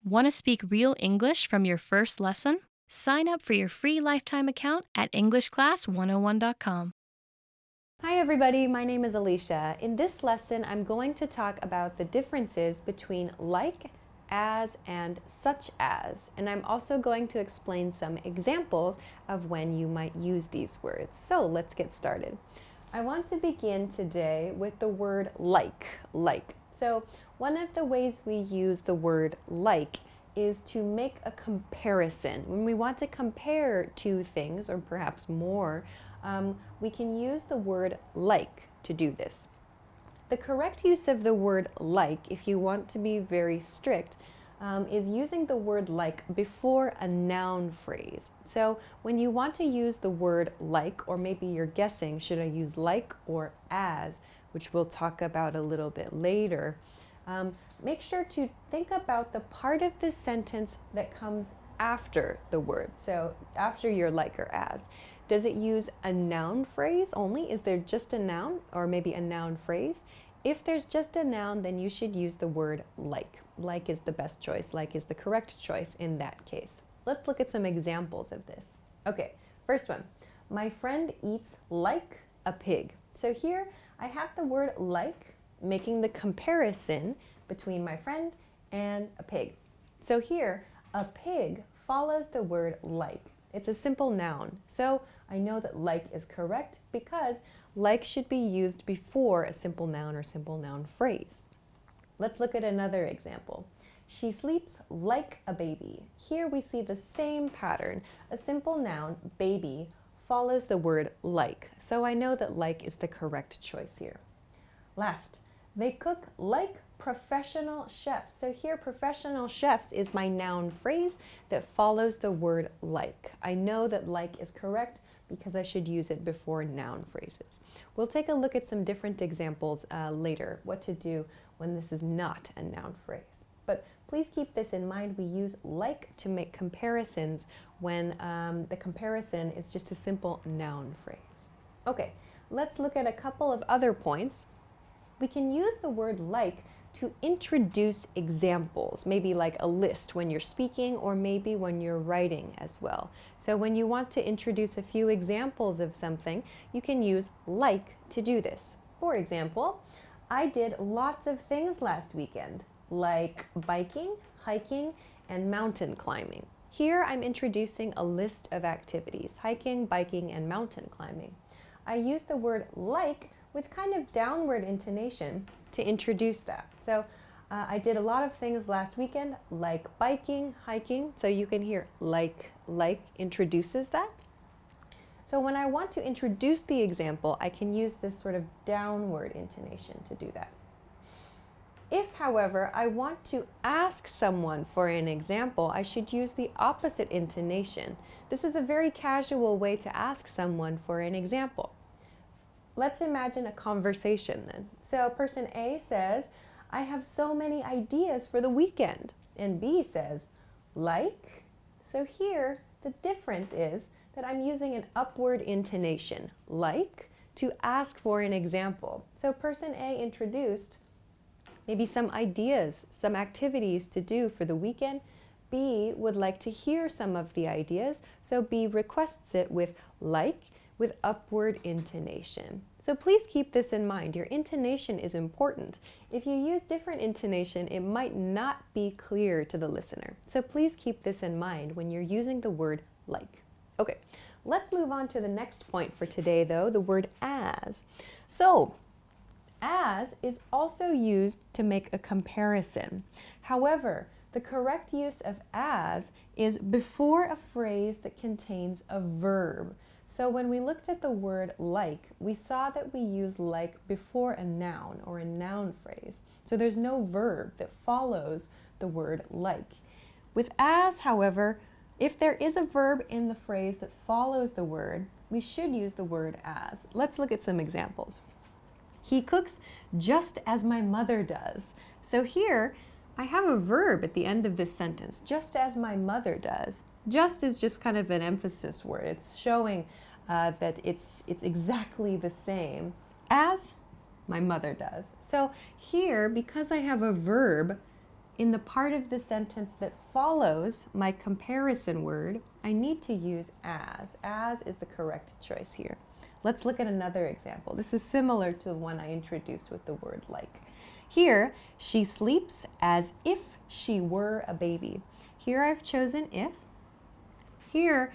Want to speak real English from your first lesson? Sign up for your free lifetime account at EnglishClass101.com. Hi everybody, my name is Alicia. In this lesson, I'm going to talk about the differences between like, as, and such as. And I'm also going to explain some examples of when you might use these words. So let's get started. I want to begin today with the word like. So one of the ways we use the word like is to make a comparison. When we want to compare two things, or perhaps more, we can use the word like to do this. The correct use of the word like, if you want to be very strict, is using the word like before a noun phrase. So when you want to use the word like, or maybe you're guessing, should I use like or as, which we'll talk about a little bit later, make sure to think about the part of the sentence that comes after the word. So after your like or as. Does it use a noun phrase only? Is there just a noun or maybe a noun phrase? If there's just a noun, then you should use the word like. Like is the best choice. Like is the correct choice in that case. Let's look at some examples of this. Okay, first one. My friend eats like a pig. So here I have the word like, making the comparison between my friend and a pig. So here, a pig follows the word like. It's a simple noun. So I know that like is correct because like should be used before a simple noun or simple noun phrase. Let's look at another example. She sleeps like a baby. Here we see the same pattern. A simple noun, baby, follows the word like. So I know that like is the correct choice here. Last, they cook like professional chefs. So here, professional chefs is my noun phrase that follows the word like. I know that like is correct because I should use it before noun phrases. We'll take a look at some different examples later, what to do when this is not a noun phrase. But please keep this in mind. We use like to make comparisons when the comparison is just a simple noun phrase. Okay, let's look at a couple of other points. We can use the word like to introduce examples, maybe like a list when you're speaking or maybe when you're writing as well. So when you want to introduce a few examples of something, you can use like to do this. For example, I did lots of things last weekend, like biking, hiking, and mountain climbing. Here I'm introducing a list of activities, hiking, biking, and mountain climbing. I use the word like with kind of downward intonation to introduce that. So I did a lot of things last weekend, like biking, hiking. So you can hear like introduces that. So when I want to introduce the example, I can use this sort of downward intonation to do that. If, however, I want to ask someone for an example, I should use the opposite intonation. This is a very casual way to ask someone for an example. Let's imagine a conversation then. So person A says, I have so many ideas for the weekend. And B says, like? So here, the difference is that I'm using an upward intonation, like, to ask for an example. So person A introduced maybe some ideas, some activities to do for the weekend. B would like to hear some of the ideas, so B requests it with like, with upward intonation. So please keep this in mind. Your intonation is important. If you use different intonation, it might not be clear to the listener. So please keep this in mind when you're using the word like. Okay, let's move on to the next point for today though, the word as. So, as is also used to make a comparison. However, the correct use of as is before a phrase that contains a verb. So when we looked at the word like, we saw that we use like before a noun or a noun phrase. So there's no verb that follows the word like. With as, however, if there is a verb in the phrase that follows the word, we should use the word as. Let's look at some examples. He cooks just as my mother does. So here, I have a verb at the end of this sentence, just as my mother does. Just is just kind of an emphasis word. It's showing that it's exactly the same as my mother does. So here, because I have a verb in the part of the sentence that follows my comparison word, I need to use as. As is the correct choice here. Let's look at another example. This is similar to the one I introduced with the word like. Here, she sleeps as if she were a baby. Here I've chosen if. Here,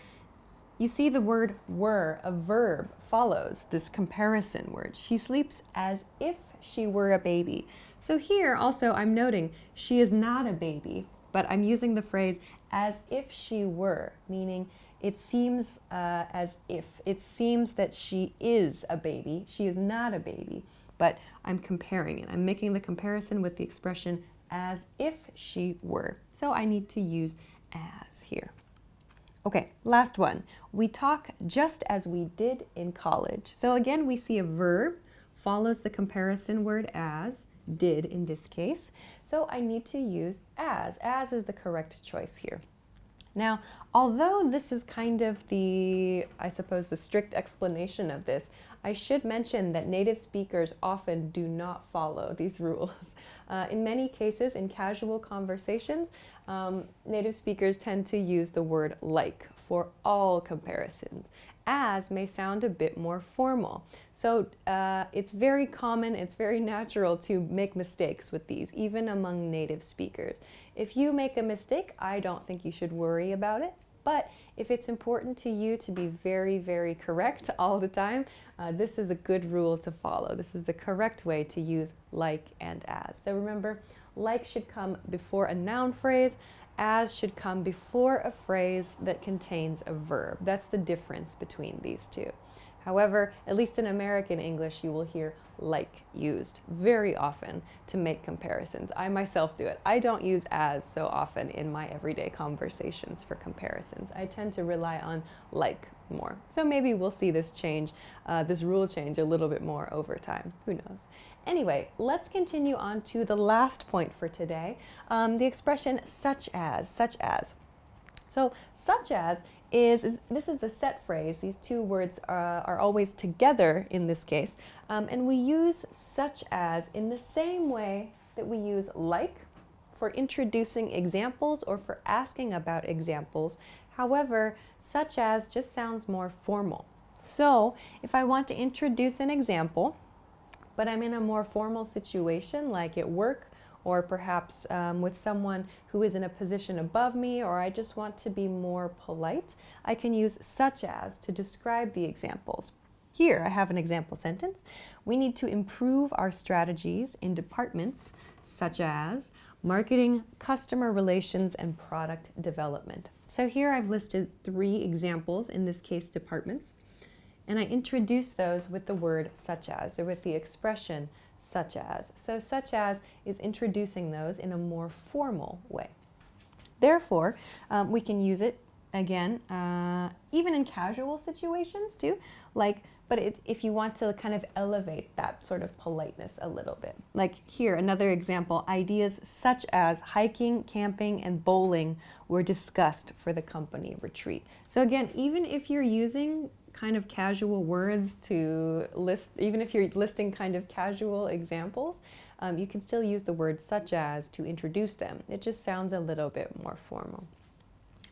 you see the word were, a verb, follows this comparison word. She sleeps as if she were a baby. So here also I'm noting she is not a baby, but I'm using the phrase as if she were, meaning it seems as if. It seems that she is a baby. She is not a baby, but I'm comparing it. I'm making the comparison with the expression as if she were. So I need to use as here. Okay, last one. We talk just as we did in college. So again, we see a verb follows the comparison word as, did in this case. So I need to use as. As is the correct choice here. Now, although this is kind of the, I suppose, the strict explanation of this, I should mention that native speakers often do not follow these rules. In many cases, in casual conversations, native speakers tend to use the word like for all comparisons. As may sound a bit more formal. So it's very common, it's very natural to make mistakes with these, even among native speakers. If you make a mistake, I don't think you should worry about it. But if it's important to you to be very, very correct all the time, this is a good rule to follow. This is the correct way to use like and as. So remember, like should come before a noun phrase, as should come before a phrase that contains a verb. That's the difference between these two. However, at least in American English, you will hear like used very often to make comparisons. I myself do it. I don't use as so often in my everyday conversations for comparisons. I tend to rely on like more. So maybe we'll see this change, this rule change a little bit more over time. Who knows? Anyway, let's continue on to the last point for today, the expression such as, such as. So such as this is the set phrase. These two words are always together in this case. And we use such as in the same way that we use like for introducing examples or for asking about examples. However, such as just sounds more formal. So if I want to introduce an example, but I'm in a more formal situation like at work, or perhaps with someone who is in a position above me, or I just want to be more polite, I can use such as to describe the examples. Here I have an example sentence. We need to improve our strategies in departments such as marketing, customer relations, and product development. So here I've listed 3 examples, in this case departments, and I introduce those with the word such as, or with the expression such as. So such as is introducing those in a more formal way. Therefore, we can use it again, even in casual situations too, but if you want to kind of elevate that sort of politeness a little bit. Like here, another example, ideas such as hiking, camping, and bowling were discussed for the company retreat. So again, even if you're using kind of casual words to list, even if you're listing kind of casual examples, you can still use the word such as to introduce them. It just sounds a little bit more formal.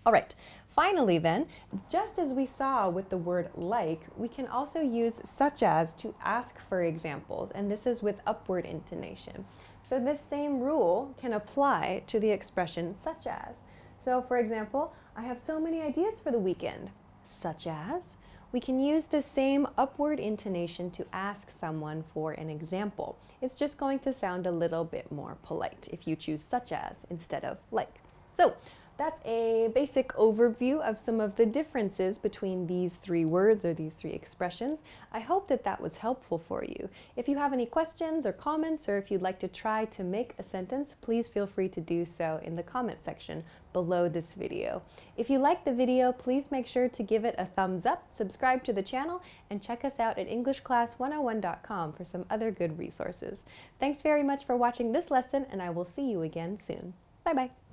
All right, finally then, just as we saw with the word like, we can also use such as to ask for examples, and this is with upward intonation. So this same rule can apply to the expression such as. So for example, I have so many ideas for the weekend, such as. We can use the same upward intonation to ask someone for an example. It's just going to sound a little bit more polite if you choose such as instead of like. So that's a basic overview of some of the differences between these 3 words or these 3 expressions. I hope that that was helpful for you. If you have any questions or comments, or if you'd like to try to make a sentence, please feel free to do so in the comment section below this video. If you like the video, please make sure to give it a thumbs up, subscribe to the channel, and check us out at EnglishClass101.com for some other good resources. Thanks very much for watching this lesson, and I will see you again soon. Bye-bye.